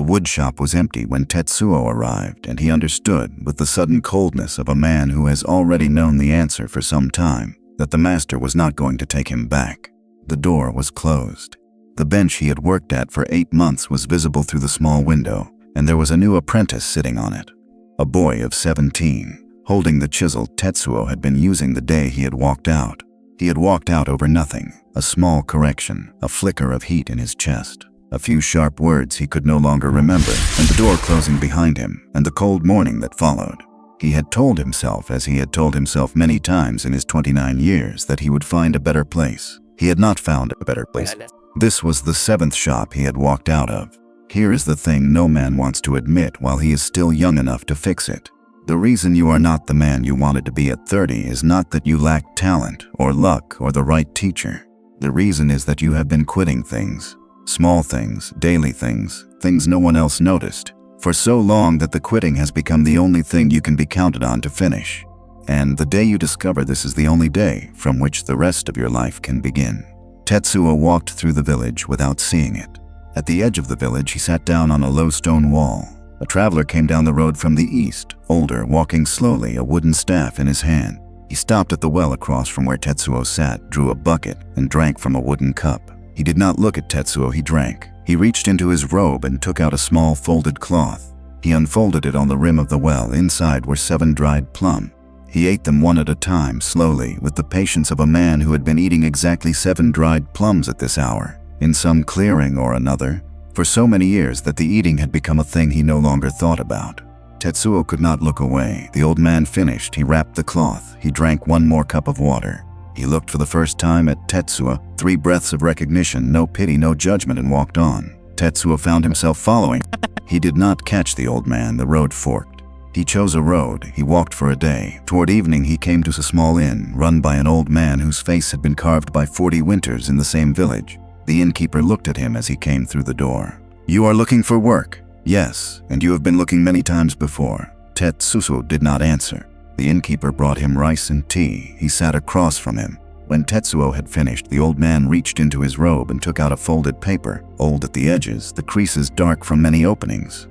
wood shop was empty when Tetsuo arrived, and he understood, with the sudden coldness of a man who has already known the answer for some time, that the master was not going to take him back. The door was closed. The bench he had worked at for 8 months was visible through the small window, and there was a new apprentice sitting on it. A boy of 17, holding the chisel Tetsuo had been using the day he had walked out. He had walked out over nothing, a small correction, a flicker of heat in his chest, a few sharp words he could no longer remember, and the door closing behind him, and the cold morning that followed. He had told himself, as he had told himself many times in his 29 years, that he would find a better place. He had not found a better place. This was the 7th shop he had walked out of. Here is the thing no man wants to admit while he is still young enough to fix it. The reason you are not the man you wanted to be at 30 is not that you lack talent or luck or the right teacher. The reason is that you have been quitting things, small things, daily things, things no one else noticed, for so long that the quitting has become the only thing you can be counted on to finish. And the day you discover this is the only day from which the rest of your life can begin. Tetsuo walked through the village without seeing it. At the edge of the village, he sat down on a low stone wall. A traveler came down the road from the east, older, walking slowly, a wooden staff in his hand. He stopped at the well across from where Tetsuo sat, drew a bucket, and drank from a wooden cup. He did not look at Tetsuo, he drank. He reached into his robe and took out a small folded cloth. He unfolded it on the rim of the well. Inside were 7 dried plum. He ate them one at a time, slowly, with the patience of a man who had been eating exactly 7 dried plums at this hour, in some clearing or another, for so many years that the eating had become a thing he no longer thought about. Tetsuo could not look away. The old man finished. He wrapped the cloth. He drank one more cup of water. He looked for the first time at Tetsuo, 3 breaths of recognition, no pity, no judgment, and walked on. Tetsuo found himself following. He did not catch the old man. The road forked. He chose a road. He walked for a day. Toward evening, he came to a small inn, run by an old man whose face had been carved by 40 winters in the same village. The innkeeper looked at him as he came through the door. "You are looking for work?" "Yes, and you have been looking many times before." Tetsuo did not answer. The innkeeper brought him rice and tea. He sat across from him. When Tetsuo had finished, the old man reached into his robe and took out a folded paper, old at the edges, the creases dark from many openings.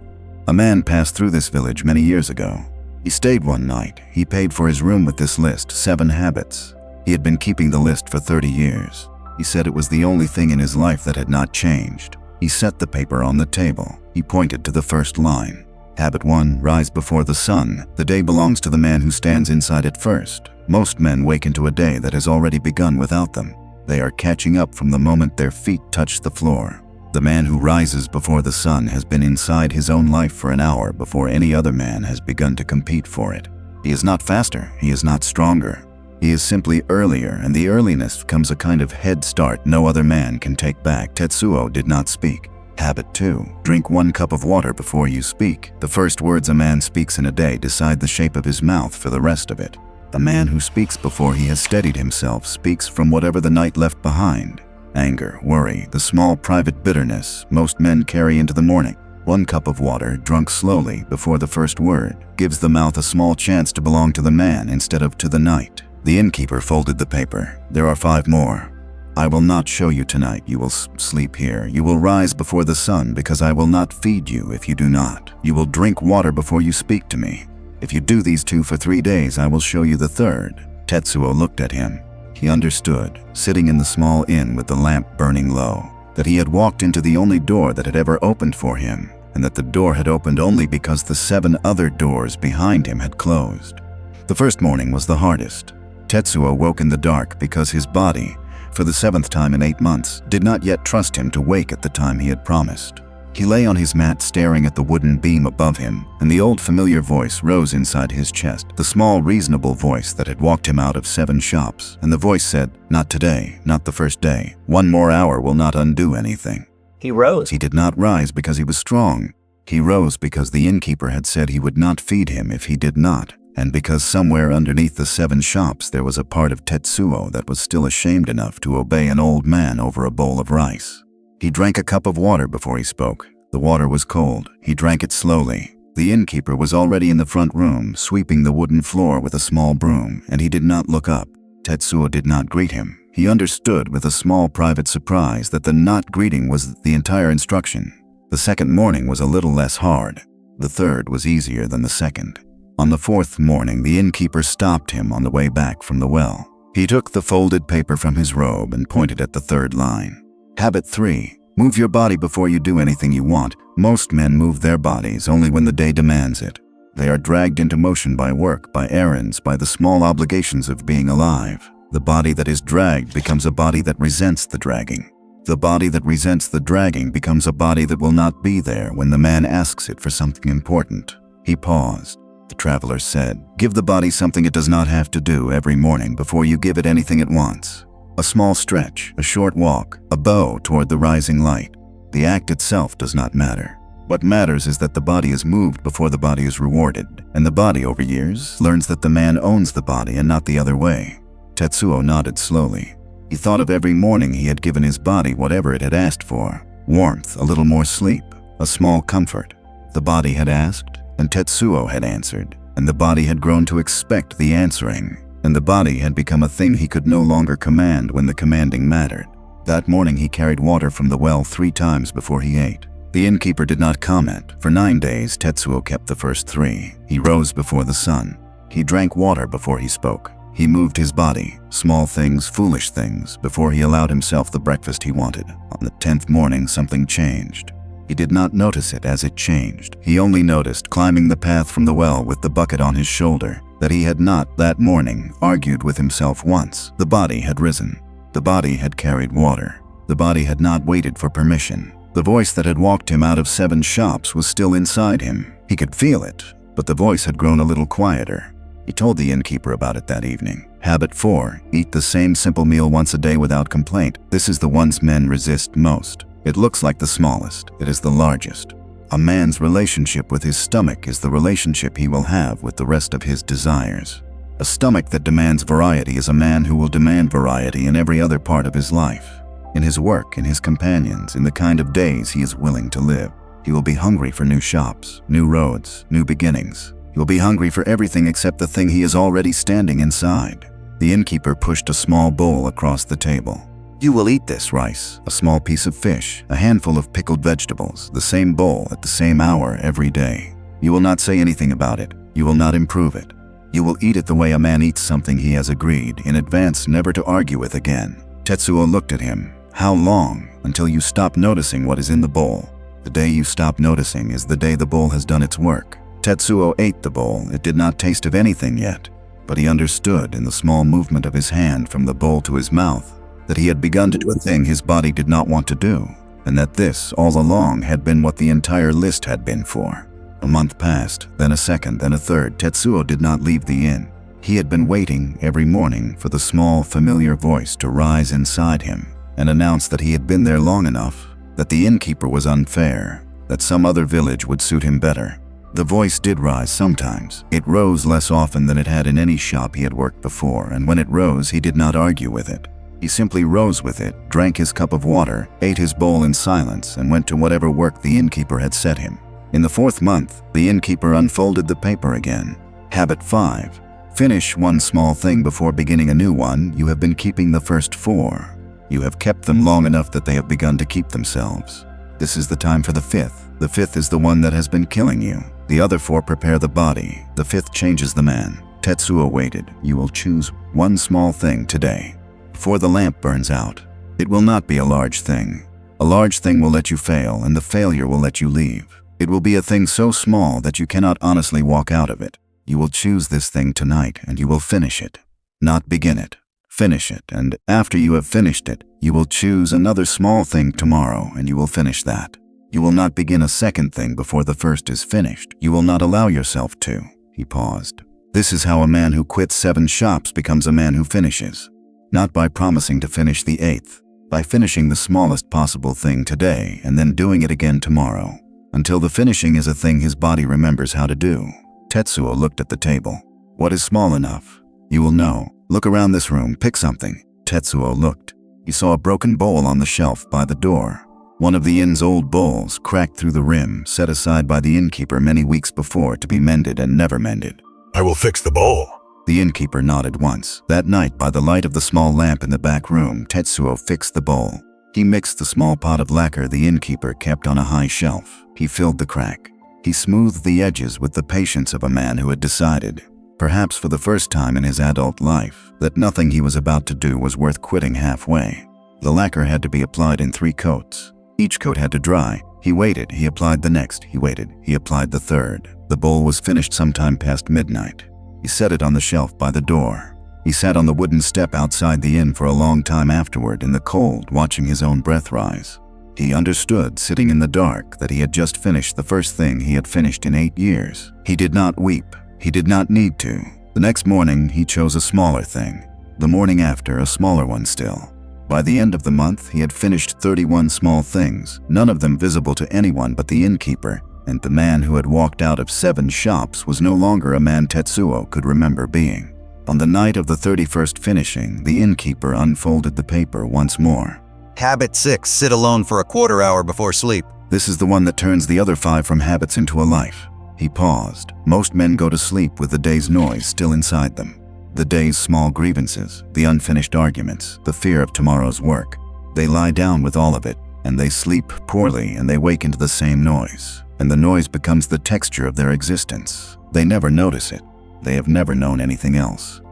"A man passed through this village many years ago. He stayed one night. He paid for his room with this list, 7 habits. He had been keeping the list for 30 years. He said it was the only thing in his life that had not changed." He set the paper on the table. He pointed to the first line. Habit 1, rise before the sun. The day belongs to the man who stands inside it first. Most men wake into a day that has already begun without them. They are catching up from the moment their feet touch the floor. The man who rises before the sun has been inside his own life for an hour before any other man has begun to compete for it. He is not faster, he is not stronger. He is simply earlier, and the earliness comes a kind of head start no other man can take back. Tetsuo did not speak. Habit 2. Drink 1 cup of water before you speak. The first words a man speaks in a day decide the shape of his mouth for the rest of it. A man who speaks before he has steadied himself speaks from whatever the night left behind. Anger, worry, the small private bitterness most men carry into the morning. 1 cup of water, drunk slowly before the first word, gives the mouth a small chance to belong to the man instead of to the night. The innkeeper folded the paper. "There are 5 more. I will not show you tonight. You will sleep here. You will rise before the sun because I will not feed you if you do not. You will drink water before you speak to me. If you do these 2 for 3 days, I will show you the 3rd. Tetsuo looked at him. He understood, sitting in the small inn with the lamp burning low, that he had walked into the only door that had ever opened for him, and that the door had opened only because the 7 other doors behind him had closed. The first morning was the hardest. Tetsuo woke in the dark because his body, for the 7th time in 8 months, did not yet trust him to wake at the time he had promised. He lay on his mat staring at the wooden beam above him, and the old familiar voice rose inside his chest, the small reasonable voice that had walked him out of 7 shops, and the voice said, "Not today, not the first day. 1 more hour will not undo anything." He rose. He did not rise because he was strong. He rose because the innkeeper had said he would not feed him if he did not, and because somewhere underneath the 7 shops there was a part of Tetsuo that was still ashamed enough to obey an old man over a bowl of rice. He drank a cup of water before he spoke. The water was cold. He drank it slowly. The innkeeper was already in the front room, sweeping the wooden floor with a small broom, and he did not look up. Tetsuo did not greet him. He understood with a small private surprise that the not greeting was the entire instruction. The The second morning was a little less hard. The third was easier than the second. On the fourth morning, the innkeeper stopped him on the way back from the well. He took the folded paper from his robe and pointed at the third line. Habit 3. Move your body before you do anything you want. Most men move their bodies only when the day demands it. They are dragged into motion by work, by errands, by the small obligations of being alive. The body that is dragged becomes a body that resents the dragging. The body that resents the dragging becomes a body that will not be there when the man asks it for something important. He paused. The traveler said, "Give the body something it does not have to do every morning before you give it anything it wants. A small stretch, a short walk, a bow toward the rising light. The act itself does not matter. What matters is that the body is moved before the body is rewarded, and the body over years learns that the man owns the body and not the other way." Tetsuo nodded slowly. He thought of every morning he had given his body whatever it had asked for. Warmth, a little more sleep, a small comfort. The body had asked, and Tetsuo had answered, and the body had grown to expect the answering, and the body had become a thing he could no longer command when the commanding mattered. That morning he carried water from the well 3 times before he ate. The innkeeper did not comment. For 9 days, Tetsuo kept the first 3. He rose before the sun. He drank water before he spoke. He moved his body, small things, foolish things, before he allowed himself the breakfast he wanted. On the 10th morning, something changed. He did not notice it as it changed. He only noticed, climbing the path from the well with the bucket on his shoulder, that he had not, that morning, argued with himself once. The body had risen. The body had carried water. The body had not waited for permission. The voice that had walked him out of 7 shops was still inside him. He could feel it, but the voice had grown a little quieter. He told the innkeeper about it that evening. Habit 4. Eat the same simple meal once a day without complaint. This is the ones men resist most. It looks like the smallest. It is the largest. A man's relationship with his stomach is the relationship he will have with the rest of his desires. A stomach that demands variety is a man who will demand variety in every other part of his life. In his work, in his companions, in the kind of days he is willing to live. He will be hungry for new shops, new roads, new beginnings. He will be hungry for everything except the thing he is already standing inside. The innkeeper pushed a small bowl across the table. "You will eat this rice, a small piece of fish, a handful of pickled vegetables, the same bowl at the same hour every day. You will not say anything about it. You will not improve it. You will eat it the way a man eats something he has agreed in advance never to argue with again." Tetsuo looked at him. "How long until you stop noticing what is in the bowl? The day you stop noticing is the day the bowl has done its work." Tetsuo ate the bowl. It did not taste of anything yet, but he understood in the small movement of his hand from the bowl to his mouth that he had begun to do a thing his body did not want to do, and that this, all along, had been what the entire list had been for. A month passed, then a second, then a third. Tetsuo did not leave the inn. He had been waiting every morning for the small, familiar voice to rise inside him and announce that he had been there long enough, that the innkeeper was unfair, that some other village would suit him better. The voice did rise sometimes. It rose less often than it had in any shop he had worked before, and when it rose, he did not argue with it. He simply rose with it, drank his cup of water, ate his bowl in silence, and went to whatever work the innkeeper had set him. In the 4th month, the innkeeper unfolded the paper again. Habit 5. Finish one small thing before beginning a new one. You have been keeping the first 4. You have kept them long enough that they have begun to keep themselves. This is the time for the 5th. The 5th is the one that has been killing you. The other 4 prepare the body. The 5th changes the man. Tetsuo waited. You will choose one small thing today. Before the lamp burns out. It will not be a large thing. A large thing will let you fail, and the failure will let you leave. It will be a thing so small that you cannot honestly walk out of it. You will choose this thing tonight, and you will finish it. Not begin it. Finish it, and after you have finished it, you will choose another small thing tomorrow, and you will finish that. You will not begin a second thing before the first is finished. You will not allow yourself to." He paused. "This is how a man who quits 7 shops becomes a man who finishes. Not by promising to finish the 8th, by finishing the smallest possible thing today and then doing it again tomorrow, until the finishing is a thing his body remembers how to do." Tetsuo looked at the table. "What is small enough? You will know. Look around this room, pick something." Tetsuo looked. He saw a broken bowl on the shelf by the door. One of the inn's old bowls, cracked through the rim, set aside by the innkeeper many weeks before to be mended and never mended. "I will fix the bowl." The innkeeper nodded once. That night, by the light of the small lamp in the back room, Tetsuo fixed the bowl. He mixed the small pot of lacquer the innkeeper kept on a high shelf. He filled the crack. He smoothed the edges with the patience of a man who had decided, perhaps for the first time in his adult life, that nothing he was about to do was worth quitting halfway. The lacquer had to be applied in 3 coats. Each coat had to dry. He waited, he applied the next, he waited, he applied the third. The bowl was finished sometime past midnight. He set it on the shelf by the door. He sat on the wooden step outside the inn for a long time afterward in the cold, watching his own breath rise. He understood, sitting in the dark, that he had just finished the first thing he had finished in 8 years. He did not weep. He did not need to. The next morning, he chose a smaller thing. The morning after, a smaller one still. By the end of the month, he had finished 31 small things, none of them visible to anyone but the innkeeper, and the man who had walked out of 7 shops was no longer a man Tetsuo could remember being. On the night of the 31st finishing, the innkeeper unfolded the paper once more. Habit 6. Sit alone for a quarter hour before sleep. This is the one that turns the other 5 from habits into a life. He paused. Most men go to sleep with the day's noise still inside them. The day's small grievances, the unfinished arguments, the fear of tomorrow's work. They lie down with all of it, and they sleep poorly and they wake into the same noise. And the noise becomes the texture of their existence. They never notice it. They have never known anything else.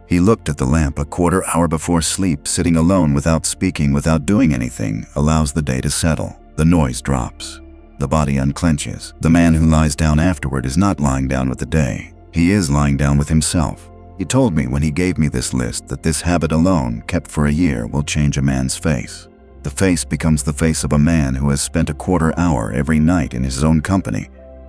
He looked at the lamp. A quarter hour before sleep, sitting alone without speaking, without doing anything, allows the day to settle. The noise drops. The body unclenches. The man who lies down afterward is not lying down with the day. He is lying down with himself. He told me when he gave me this list that this habit alone, kept for a year, will change a man's face. The face becomes the face of a man who has spent a quarter hour every night in his own company,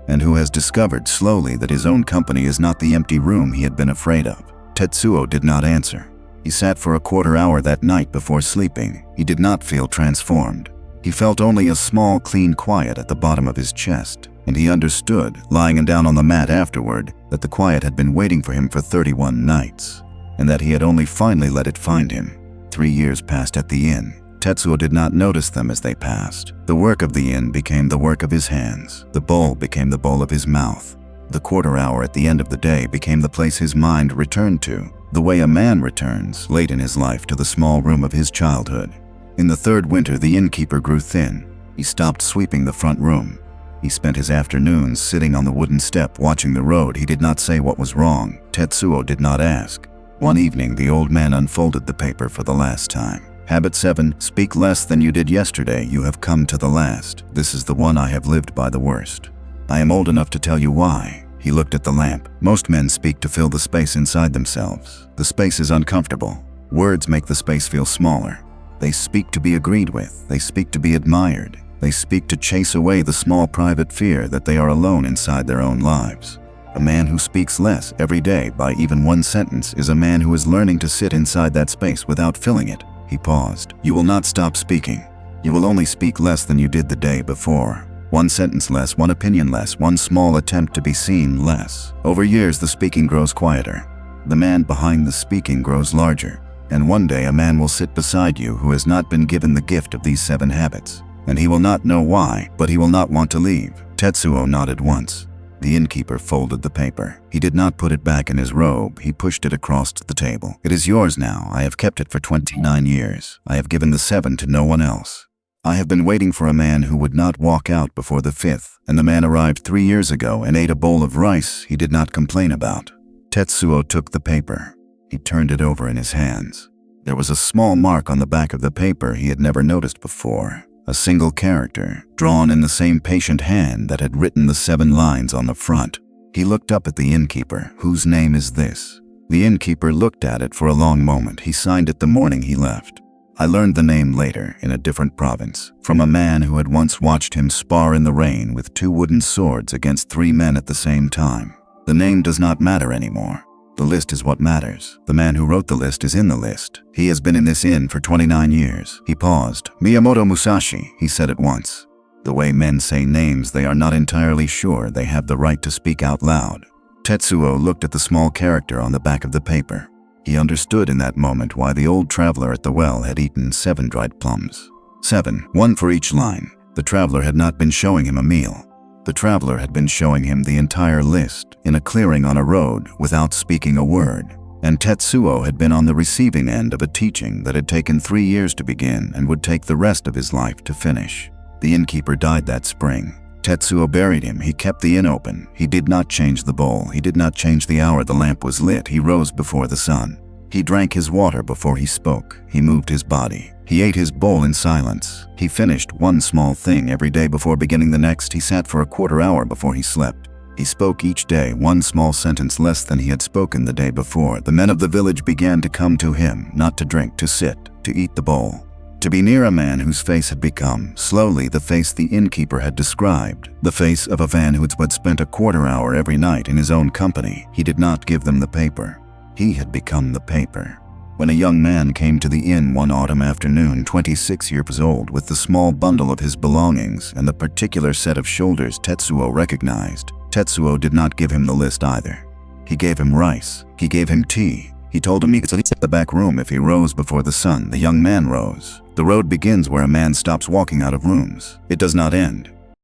and who has discovered slowly that his own company is not the empty room he had been afraid of. Tetsuo did not answer. He sat for a quarter hour that night before sleeping. He did not feel transformed. He felt only a small, clean quiet at the bottom of his chest, and he understood, lying down on the mat afterward, that the quiet had been waiting for him for 31 nights, and that he had only finally let it find him. 3 years passed at the inn. Tetsuo did not notice them as they passed. The work of the inn became the work of his hands. The bowl became the bowl of his mouth. The quarter hour at the end of the day became the place his mind returned to, the way a man returns, late in his life, to the small room of his childhood. In the 3rd winter, the innkeeper grew thin. He stopped sweeping the front room. He spent his afternoons sitting on the wooden step watching the road. He did not say what was wrong. Tetsuo did not ask. One evening, the old man unfolded the paper for the last time. Habit 7. Speak less than you did yesterday. You have come to the last. This is the one I have lived by the worst. I am old enough to tell you why. He looked at the lamp. Most men speak to fill the space inside themselves. The space is uncomfortable. Words make the space feel smaller. They speak to be agreed with. They speak to be admired. They speak to chase away the small private fear that they are alone inside their own lives. A man who speaks less every day by even 1 sentence is a man who is learning to sit inside that space without filling it. He paused. You will not stop speaking. You will only speak less than you did the day before. 1 sentence less, 1 opinion less, 1 small attempt to be seen less. Over years, the speaking grows quieter. The man behind the speaking grows larger. And one day a man will sit beside you who has not been given the gift of these 7 habits. And he will not know why, but he will not want to leave. Tetsuo nodded once. The innkeeper folded the paper. He did not put it back in his robe. He pushed it across the table. It is yours now. I have kept it for 29 years. I have given the 7 to no one else. I have been waiting for a man who would not walk out before the 5th, and the man arrived 3 years ago and ate a bowl of rice he did not complain about. Tetsuo took the paper. He turned it over in his hands. There was a small mark on the back of the paper he had never noticed before. A single character, drawn in the same patient hand that had written the 7 lines on the front. He looked up at the innkeeper. Whose name is this? The innkeeper looked at it for a long moment. He signed it the morning he left. I learned the name later, in a different province, from a man who had once watched him spar in the rain with 2 wooden swords against 3 men at the same time. The name does not matter anymore. The list is what matters. The man who wrote the list is in the list. He has been in this inn for 29 years. He paused. Miyamoto Musashi, he said at once. The way men say names, they are not entirely sure they have the right to speak out loud. Tetsuo looked at the small character on the back of the paper. He understood in that moment why the old traveler at the well had eaten 7 dried plums. 7, 1 for each line. The traveler had not been showing him a meal. The traveler had been showing him the entire list in a clearing on a road without speaking a word. And Tetsuo had been on the receiving end of a teaching that had taken 3 years to begin and would take the rest of his life to finish. The innkeeper died that spring. Tetsuo buried him. He kept the inn open. He did not change the bowl. He did not change the hour the lamp was lit. He rose before the sun. He drank his water before he spoke. He moved his body. He ate his bowl in silence. He finished one small thing every day before beginning the next. He sat for a quarter hour before he slept. He spoke each day one small sentence less than he had spoken the day before. The men of the village began to come to him, not to drink, to sit, to eat the bowl, to be near a man whose face had become, slowly, the face the innkeeper had described, the face of a man who had spent a quarter hour every night in his own company. He did not give them the paper. He had become the paper. When a young man came to the inn one autumn afternoon, 26 years old, with the small bundle of his belongings and the particular set of shoulders Tetsuo recognized, Tetsuo did not give him the list either. He gave him rice. He gave him tea. He told him he could sit in the back room if he rose before the sun. The young man rose. The road begins where a man stops walking out of rooms. It does not end.